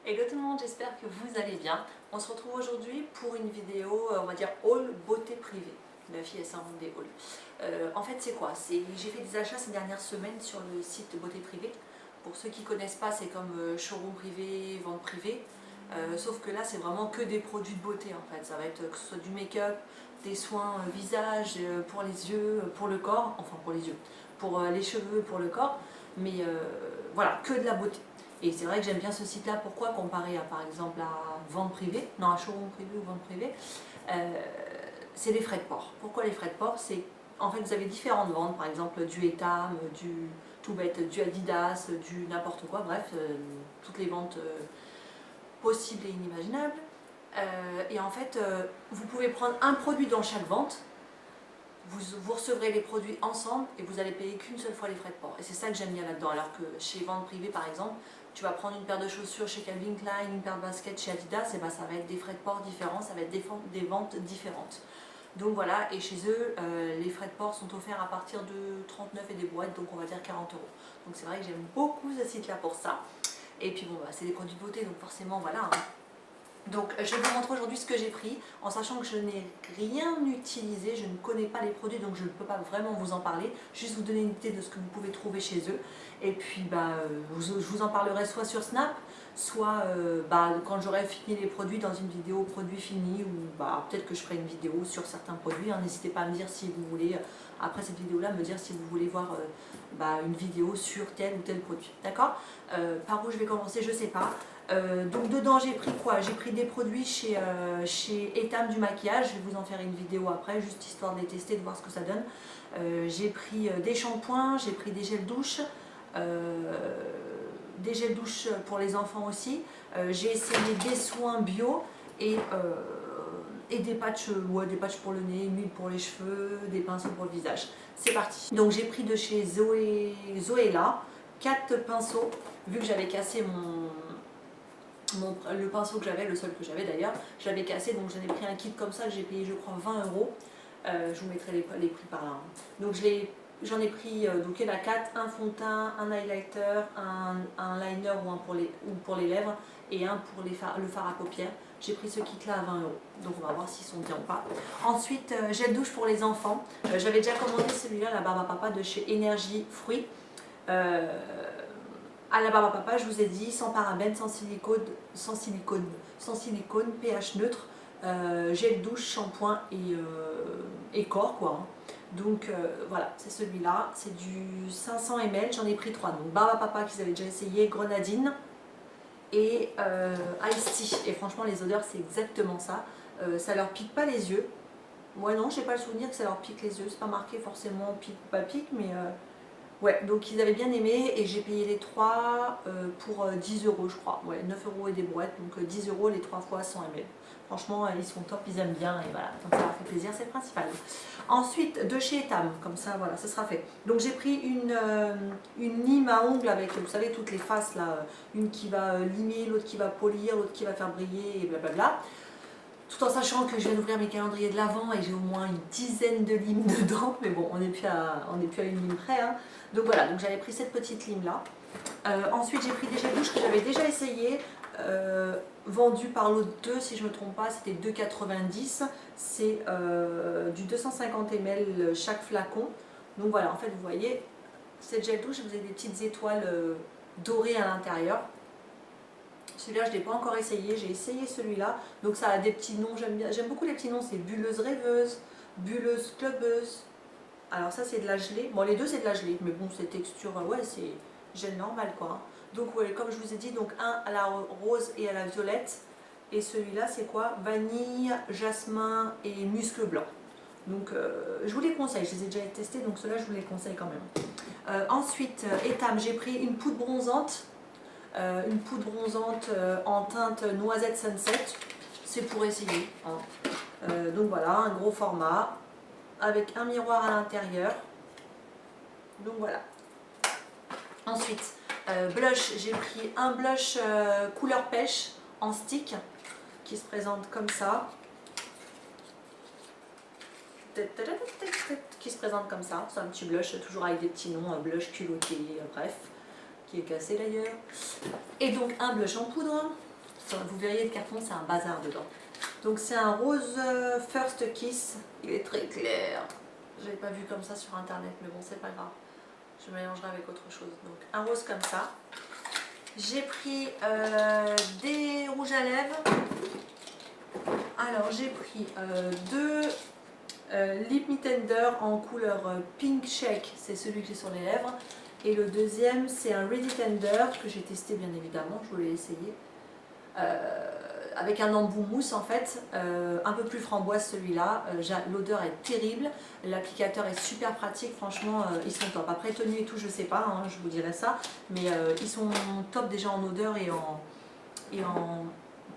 Hello tout le monde, j'espère que vous allez bien. On se retrouve aujourd'hui pour une vidéo, on va dire haul beauté privée. Ma fille elle s'invente des hauls. En fait c'est quoi? J'ai fait des achats ces dernières semaines sur le site beauté privée. Pour ceux qui ne connaissent pas, c'est comme showroom privé, vente privée. Sauf que là c'est vraiment que des produits de beauté en fait. Ça va être que ce soit du make-up, des soins visage, pour les yeux, pour le corps, enfin pour les yeux, pour les cheveux, pour le corps. Mais voilà, que de la beauté. Et c'est vrai que j'aime bien ce site-là. Pourquoi comparé à par exemple à vente privée, non à showroom privé ou vente privée, c'est les frais de port. Pourquoi les frais de port? C'est en fait vous avez différentes ventes, par exemple du Etam, du tout bête, du Adidas, du n'importe quoi, bref, toutes les ventes possibles et inimaginables. Et en fait, vous pouvez prendre un produit dans chaque vente. Vous recevrez les produits ensemble et vous allez payer qu'une seule fois les frais de port. Et c'est ça que j'aime bien là-dedans. Alors que chez vente privée par exemple, tu vas prendre une paire de chaussures chez Calvin Klein, une paire de baskets chez Adidas, et ben ça va être des frais de port différents, ça va être des ventes différentes. Donc voilà, et chez eux, les frais de port sont offerts à partir de 39 et des boîtes, donc on va dire 40 euros. Donc c'est vrai que j'aime beaucoup ce site-là pour ça. Et puis bon, bah, c'est des produits de beauté, donc forcément voilà, hein. Donc je vais vous montrer aujourd'hui ce que j'ai pris, en sachant que je n'ai rien utilisé, je ne connais pas les produits, donc je ne peux pas vraiment vous en parler, juste vous donner une idée de ce que vous pouvez trouver chez eux. Et puis je vous en parlerai soit sur Snap, soit quand j'aurai fini les produits dans une vidéo produit fini, ou peut-être que je ferai une vidéo sur certains produits. N'hésitez pas à me dire si vous voulez, après cette vidéo-là, me dire si vous voulez voir une vidéo sur tel ou tel produit. D'accord? Par où je vais commencer, je ne sais pas. Donc dedans j'ai pris quoi? J'ai pris des produits chez Etam du maquillage, je vais vous en faire une vidéo après, juste histoire de les tester, de voir ce que ça donne. J'ai pris des shampoings, j'ai pris des gels douche, pour les enfants aussi. J'ai essayé des soins bio et des patchs, des patchs pour le nez, une huile pour les cheveux, des pinceaux pour le visage. C'est parti. Donc j'ai pris de chez Zoéla 4 pinceaux, vu que j'avais cassé le pinceau que j'avais, le seul que j'avais d'ailleurs, je l'avais cassé, donc j'en ai pris un kit comme ça que j'ai payé je crois 20 euros. Je vous mettrai les prix par là. Donc j'en ai pris, donc il y en a 4, un fond de teint, un highlighter, un liner ou pour les lèvres et un pour le fard à paupières. J'ai pris ce kit là à 20 euros, donc on va voir s'ils sont bien ou pas. Ensuite, gel douche pour les enfants. J'avais déjà commandé celui-là, la barbe à papa de chez Énergie Fruits. À la barbe à papa, je vous ai dit, sans parabènes, sans silicone, pH neutre, gel douche, shampoing et corps quoi. Donc voilà, c'est celui-là, c'est du 500 ml, j'en ai pris 3. Donc barbe à papa qu'ils avaient déjà essayé, grenadine et Ice Tea. Et franchement les odeurs c'est exactement ça. Ça leur pique pas les yeux. Moi non, j'ai pas le souvenir que ça leur pique les yeux, c'est pas marqué forcément pique ou pas pique, mais ouais, donc ils avaient bien aimé et j'ai payé les 3 pour 10 euros je crois. Ouais, 9 euros et des boîtes, donc 10 euros les 3 fois 100 ml. Franchement, ils sont top, ils aiment bien et voilà, donc ça leur fait plaisir, c'est le principal. Ensuite, de chez Etam, comme ça, voilà, ça sera fait. Donc j'ai pris une lime à ongles avec, vous savez, toutes les faces là, une qui va limer, l'autre qui va polir, l'autre qui va faire briller et blablabla. Tout en sachant que je viens d'ouvrir mes calendriers de l'Avent et j'ai au moins une dizaine de limes dedans, mais bon, on n'est plus à une lime près, hein. Donc voilà, donc j'avais pris cette petite lime là. Ensuite j'ai pris des gels douche que j'avais déjà essayé, vendu par l'autre 2 si je ne me trompe pas, c'était 2,90. C'est du 250 ml chaque flacon. Donc voilà, en fait vous voyez, cette gel douche, vous avez des petites étoiles dorées à l'intérieur. Celui-là, je ne l'ai pas encore essayé, j'ai essayé celui-là. Donc ça a des petits noms, j'aime beaucoup les petits noms, c'est bulleuse rêveuse, bulleuse clubeuse. Alors ça c'est de la gelée, bon les deux c'est de la gelée, mais bon c'est texture, ouais c'est gel normal quoi. Donc ouais, comme je vous ai dit, donc un à la rose et à la violette. Et celui-là c'est quoi? Vanille, jasmin et muscle blanc. Donc je vous les conseille, je les ai déjà testés, donc ceux-là je vous les conseille quand même. Ensuite, Etam, j'ai pris une poudre bronzante. En teinte noisette sunset, c'est pour essayer, hein. Donc voilà, un gros format avec un miroir à l'intérieur. Donc voilà. Ensuite, blush, j'ai pris un blush couleur pêche en stick qui se présente comme ça. Qui se présente comme ça, c'est un petit blush toujours avec des petits noms, un blush culotté, bref, qui est cassé d'ailleurs. Et donc un blush en poudre, Vous verriez le carton, c'est un bazar dedans. Donc c'est un rose First Kiss. Il est très clair. Je l'avais pas vu comme ça sur internet, mais bon, c'est pas grave. Je mélangerai avec autre chose. Donc un rose comme ça. J'ai pris des rouges à lèvres. Alors j'ai pris deux Lip Me Tender en couleur Pink Shake, c'est celui que j'ai sur les lèvres. Et le deuxième c'est un Ready Tender que j'ai testé bien évidemment, je voulais essayer. Avec un embout mousse en fait, un peu plus framboise celui-là, l'odeur est terrible, l'applicateur est super pratique, franchement ils sont top. Après tenue et tout je sais pas, hein, je vous dirai ça, mais ils sont top déjà en odeur et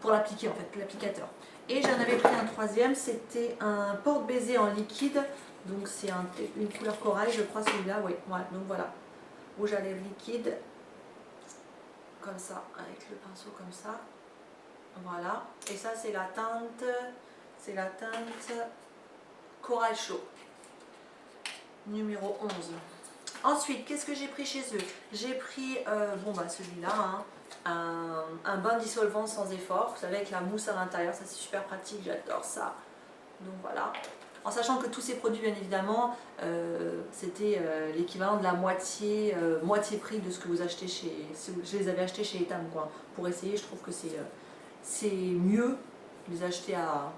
pour l'appliquer en fait, l'applicateur. Et j'en avais pris un troisième, c'était un porte-baiser en liquide, donc c'est une couleur corail je crois celui-là, oui, ouais, donc voilà, rouge à lèvres liquide, comme ça, avec le pinceau comme ça. Voilà, et ça c'est la teinte Corail Chaud, numéro 11. Ensuite, qu'est-ce que j'ai pris chez eux? J'ai pris, bon bah celui-là, hein, un bain dissolvant sans effort, vous savez avec la mousse à l'intérieur, ça c'est super pratique, j'adore ça. Donc voilà, en sachant que tous ces produits bien évidemment, c'était l'équivalent de la moitié prix de ce que vous achetez chez, je les avais achetés chez Etam quoi. Pour essayer, je trouve que c'est mieux de les acheter à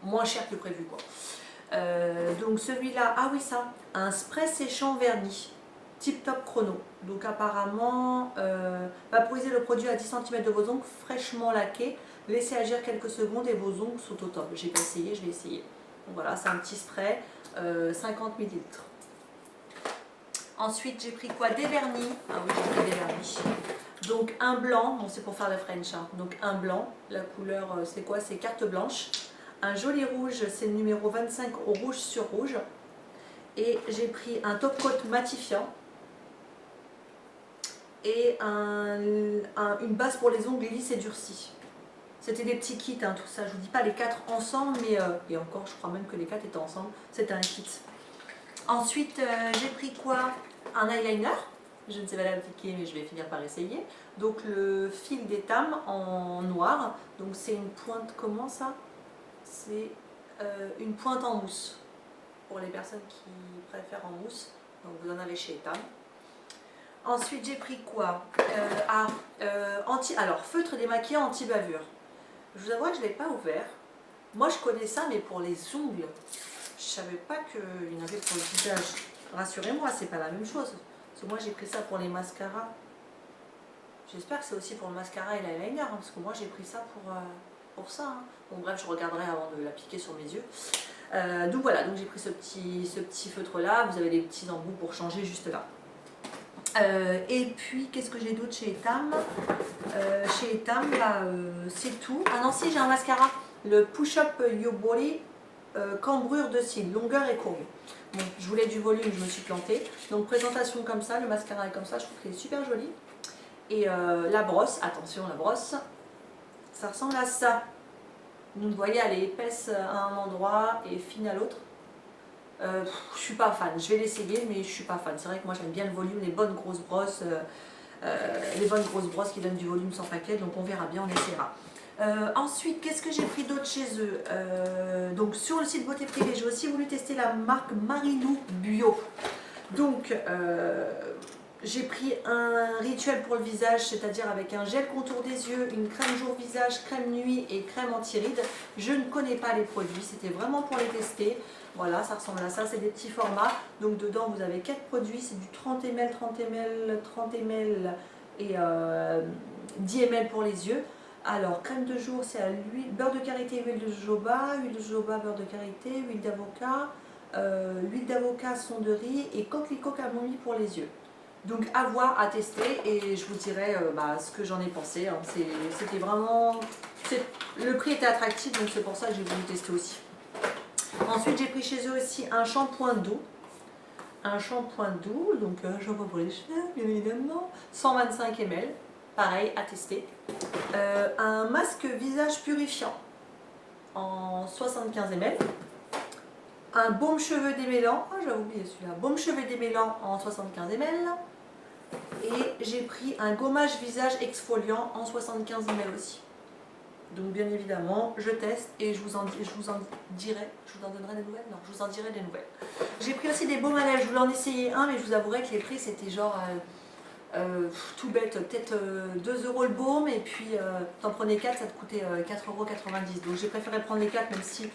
moins cher que prévu quoi. Donc celui-là, ah oui ça, un spray séchant vernis Tip Top Chrono. Donc apparemment, vaporiser le produit à 10 cm de vos ongles fraîchement laqués, laissez agir quelques secondes et vos ongles sont au top. J'ai pas essayé, je vais essayer. Donc voilà, c'est un petit spray, 50 ml. Ensuite j'ai pris quoi? Des vernis. Ah oui, j'ai pris des vernis. Donc un blanc, bon c'est pour faire le French, hein. Donc un blanc, la couleur c'est quoi? C'est carte blanche. Un joli rouge, c'est le numéro 25 au rouge sur rouge. Et j'ai pris un top coat matifiant. Et une base pour les ongles lisses et durcis. C'était des petits kits, hein, tout ça. Je vous dis pas les 4 ensemble, mais et encore, je crois même que les 4 étaient ensemble. C'était un kit. Ensuite, j'ai pris quoi? Un eyeliner. Je ne sais pas l'appliquer, mais je vais finir par essayer. Donc le fil d'Etam en noir. Donc c'est une pointe, comment ça? C'est une pointe en mousse. Pour les personnes qui préfèrent en mousse. Donc vous en avez chez Etam. Ensuite j'ai pris quoi? Alors feutre démaquillant anti-bavure. Je vous avoue que je ne l'ai pas ouvert. Moi je connais ça mais pour les ongles. Je savais pas qu'il y en avait pour le visage. Rassurez-moi, c'est pas la même chose. Parce que moi j'ai pris ça pour les mascaras. J'espère que c'est aussi pour le mascara et l'eyeliner. Hein, parce que moi j'ai pris ça pour ça. Hein. Bon bref, je regarderai avant de l'appliquer sur mes yeux. Donc voilà, donc j'ai pris ce petit feutre là. Vous avez des petits embouts pour changer juste là. Et puis qu'est-ce que j'ai d'autre chez Etam? Chez Etam, bah, c'est tout. Ah non, si j'ai un mascara, le Push Up Your Body cambrure de cils, longueur et courbe. Bon, je voulais du volume, je me suis plantée. Donc présentation comme ça, le mascara est comme ça, je trouve qu'il est super joli. Et la brosse, attention la brosse, ça ressemble à ça. Donc vous voyez, elle est épaisse à un endroit et fine à l'autre. Je suis pas fan, je vais l'essayer mais je suis pas fan. C'est vrai que moi j'aime bien le volume, les bonnes grosses brosses qui donnent du volume sans paquet, donc on verra bien, on essaiera. Ensuite, qu'est-ce que j'ai pris d'autre chez eux? Donc sur le site Beauté Privée, j'ai aussi voulu tester la marque Marinou Bio. Donc j'ai pris un rituel pour le visage, c'est-à-dire avec un gel contour des yeux, une crème jour visage, crème nuit et crème anti-rides. Je ne connais pas les produits, c'était vraiment pour les tester. Voilà, ça ressemble à ça, c'est des petits formats. Donc dedans, vous avez 4 produits, c'est du 30 ml, 30 ml, 30 ml et 10 ml pour les yeux. Alors, crème de jour, c'est à l'huile, beurre de karité, huile de jojoba, beurre de karité, huile d'avocat, son de riz et coquelicot camomille pour les yeux. Donc à voir, à tester et je vous dirai ce que j'en ai pensé. Hein. C'était vraiment... Le prix était attractif, donc c'est pour ça que j'ai voulu tester aussi. Ensuite, j'ai pris chez eux aussi un shampoing doux. Un shampoing doux, donc un shampoing pour les cheveux, bien évidemment. 125 ml, pareil, à tester. Un masque visage purifiant en 75 ml. Un baume cheveux démêlant, ah j'avais oublié celui-là, baume cheveux démêlant en 75 ml. Et j'ai pris un gommage visage exfoliant en 75 ml aussi. Donc bien évidemment, je teste et je vous en donnerai des nouvelles. Non, je vous en dirai des nouvelles. J'ai pris aussi des baumes à lèvres. Je voulais en essayer un, mais je vous avouerai que les prix c'était genre tout bête, peut-être 2 euros le baume, et puis t'en prenais 4, ça te coûtait 4,90 €. Donc j'ai préféré prendre les 4, même si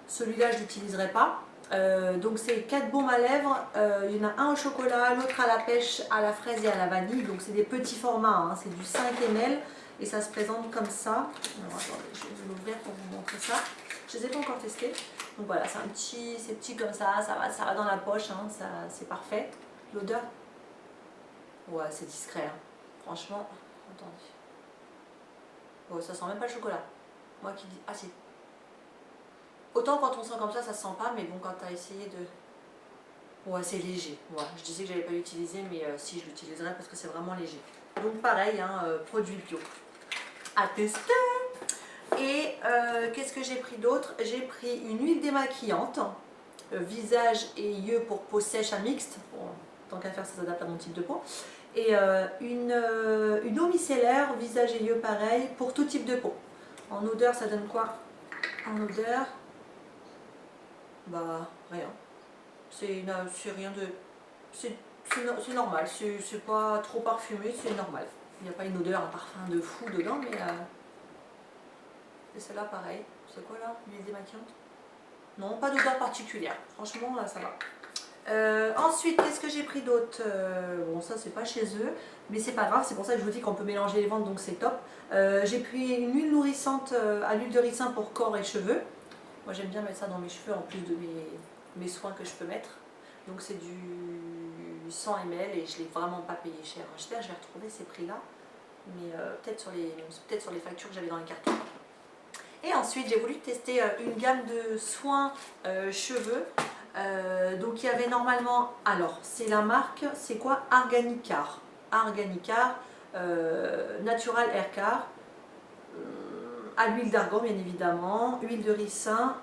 celui-là je l'utiliserai pas. Donc c'est 4 baumes à lèvres, il y en a un au chocolat, l'autre à la pêche, à la fraise et à la vanille. Donc c'est des petits formats, hein, c'est du 5 ml. Et ça se présente comme ça. Alors, attendez, je vais l'ouvrir pour vous montrer ça. Je ne les ai pas encore testés. Donc voilà, c'est petit comme ça va dans la poche, hein, c'est parfait. L'odeur, ouais, c'est discret. Hein. Franchement, attendez. Bon, ça sent même pas le chocolat. Moi qui dis, ah si. Autant quand on sent comme ça se sent pas, mais bon, quand tu as essayé de... Ouais, c'est léger. Ouais, je disais que j'allais pas l'utiliser, mais si, je l'utiliserai parce que c'est vraiment léger. Donc pareil, hein, produit bio. À tester. Et qu'est-ce que j'ai pris d'autre? J'ai pris une huile démaquillante, visage et yeux pour peau sèche à mixte. Bon, tant qu'à faire, ça s'adapte à mon type de peau. Et une eau micellaire, visage et yeux pareil, pour tout type de peau. En odeur, ça donne quoi? En odeur, bah rien. C'est rien de... C'est normal, c'est pas trop parfumé, c'est normal. Il n'y a pas une odeur, un parfum de fou dedans, mais... Et celle-là, pareil. C'est quoi là? L'huile démaquillante? Non, pas d'odeur particulière. Franchement, là, ça va. Ensuite, qu'est-ce que j'ai pris d'autre? Bon, ça, c'est pas chez eux, mais c'est pas grave. C'est pour ça que je vous dis qu'on peut mélanger les ventes, donc c'est top. J'ai pris une huile nourrissante à l'huile de ricin pour corps et cheveux. Moi, j'aime bien mettre ça dans mes cheveux, en plus de mes soins que je peux mettre. Donc, c'est du 100 ml et je ne l'ai vraiment pas payé cher. J'espère que je vais retrouver ces prix-là, mais peut-être sur les factures que j'avais dans les cartons. Et ensuite, j'ai voulu tester une gamme de soins cheveux. Donc, il y avait normalement, alors, c'est la marque, c'est quoi? Arganicar. Arganicar, Natural Hair Care, à l'huile d'argan, bien évidemment, huile de ricin.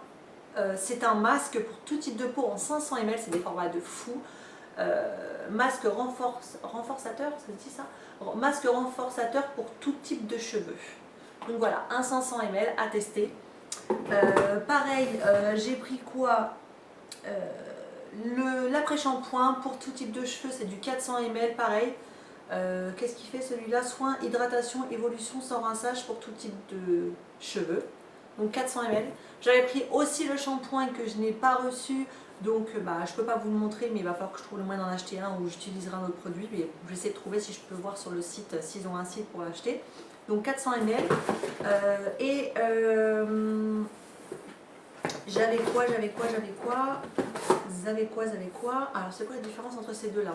C'est un masque pour tout type de peau en 500 ml, c'est des formats de fou. Masque renforçateur, ça se dit ça? Masque renforçateur pour tout type de cheveux. Donc voilà, un 500 ml à tester. Pareil, j'ai pris quoi? L'après-shampoing pour tout type de cheveux, c'est du 400 ml, pareil. Qu'est-ce qu'il fait celui-là? Soin, hydratation, évolution sans rinçage pour tout type de cheveux. Donc 400 ml. J'avais pris aussi le shampoing que je n'ai pas reçu. Donc je ne peux pas vous le montrer, mais il va falloir que je trouve le moyen d'en acheter un ou j'utiliserai un autre produit. Mais je vais essayer de trouver si je peux voir sur le site, s'ils ont un site pour l'acheter. Donc 400 ml. J'avais quoi? Alors c'est quoi la différence entre ces deux-là?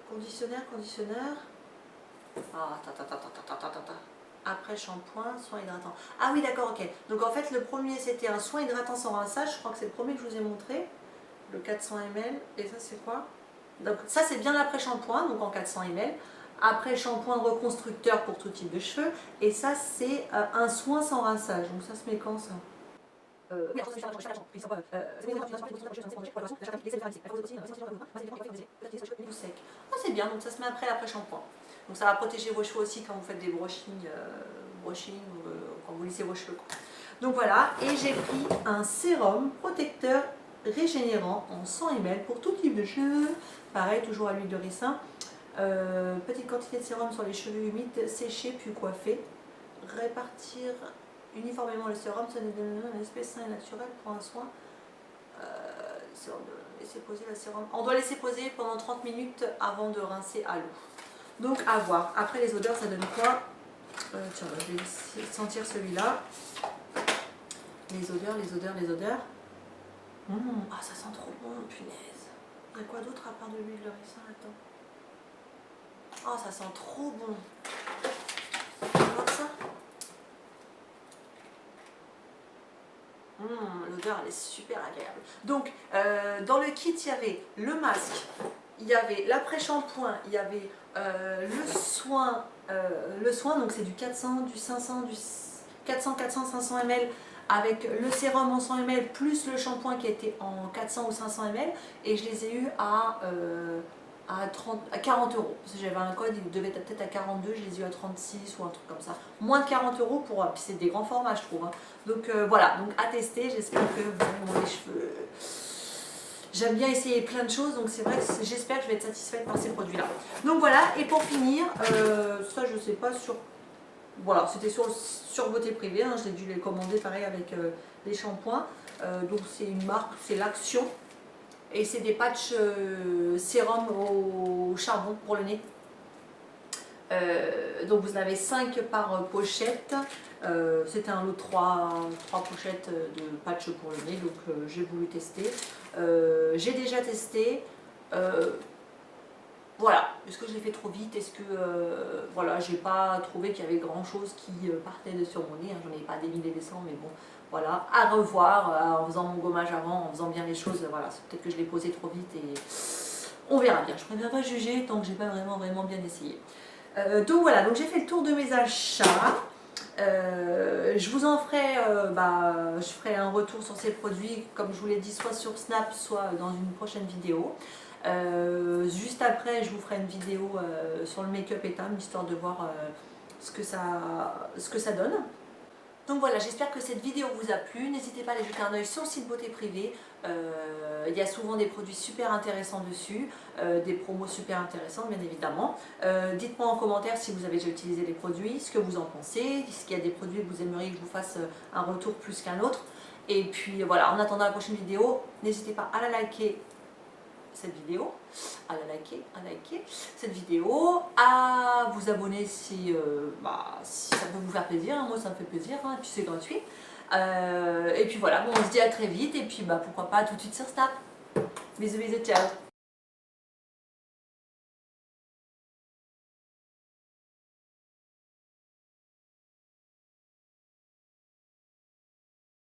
Conditionnaire. Ah, après shampoing, soin hydratant. Ah oui, d'accord, ok. Donc en fait, le premier c'était un soin hydratant sans rinçage. Je crois que c'est le premier que je vous ai montré, le 400 ml. Et ça, c'est quoi? Donc ça, c'est bien l'après shampoing, donc en 400 ml. Après shampoing reconstructeur pour tout type de cheveux. Et ça, c'est un soin sans rinçage. Donc ça se met quand ça? Oui, c'est bien, donc ça se met après shampoing. Donc ça va protéger vos cheveux aussi quand vous faites des brushing ou quand vous lissez vos cheveux. Donc voilà, et j'ai pris un sérum protecteur régénérant en 100 ml pour tout type de cheveux. Pareil, toujours à l'huile de ricin. Petite quantité de sérum sur les cheveux humides, séchés puis coiffés. Répartir uniformément le sérum, ça nous donne un aspect sain et naturel pour un soin. Laisser poser le sérum. On doit laisser poser pendant 30 minutes avant de rincer à l'eau. Donc à voir. Après les odeurs, ça donne quoi? Tiens, je vais sentir celui-là. Les odeurs. Ah, ça sent trop bon, punaise. Il y a quoi d'autre à part de l'huile de ricin? Attends. Oh, ça sent trop bon. Tu vois ça? L'odeur, elle est super agréable. Donc, dans le kit, il y avait le masque, il y avait l'après-shampoing, il y avait le soin, donc c'est du 400, du 500, du 400, 500 ml, avec le sérum en 100 ml, plus le shampoing qui était en 400 ou 500 ml, et je les ai eus à à 40 euros. Parce que j'avais un code, il devait être peut-être à 42, je les ai eu à 36 ou un truc comme ça. Moins de 40 euros pour. Puis c'est des grands formats, je trouve. Hein. Donc voilà, donc à tester. J'espère que vous les cheveux. J'aime bien essayer plein de choses, donc c'est vrai que j'espère que je vais être satisfaite par ces produits-là. Donc voilà, et pour finir, ça je sais pas sur. Voilà, c'était sur Beauté Privée, hein, j'ai dû les commander pareil avec les shampoings. Donc c'est une marque, c'est l'Action. Et c'est des patchs sérum au charbon pour le nez. Donc vous en avez 5 par pochette. C'était un lot de 3 pochettes de patchs pour le nez, donc j'ai voulu tester. J'ai déjà testé. Voilà, est-ce que je l'ai fait trop vite? Est-ce que voilà, j'ai pas trouvé qu'il y avait grand chose qui partait de sur mon nez, hein, j'en ai pas des milliers et des cents, mais bon, voilà, à revoir en faisant mon gommage avant, en faisant bien les choses, voilà, peut-être que je l'ai posé trop vite et on verra bien. Je préfère pas juger tant que j'ai pas vraiment bien essayé. Donc voilà, donc j'ai fait le tour de mes achats. Je vous en ferai, je ferai un retour sur ces produits, comme je vous l'ai dit, soit sur Snap, soit dans une prochaine vidéo. Juste après, je vous ferai une vidéo sur le make-up éteint, histoire de voir ce que ça donne. Donc voilà, j'espère que cette vidéo vous a plu. N'hésitez pas à aller jeter un oeil sur le site Beauté Privée. Il y a souvent des produits super intéressants dessus, des promos super intéressantes bien évidemment. Dites-moi en commentaire si vous avez déjà utilisé les produits, ce que vous en pensez, est-ce qu'il y a des produits que vous aimeriez que je vous fasse un retour plus qu'un autre. Et puis voilà, en attendant la prochaine vidéo, n'hésitez pas à la liker cette vidéo, à liker cette vidéo, à vous abonner si ça peut vous faire plaisir, hein. Moi ça me fait plaisir, hein, et puis c'est gratuit. Et puis voilà, bon, on se dit à très vite, et puis pourquoi pas tout de suite sur Snap. Bisous, ciao.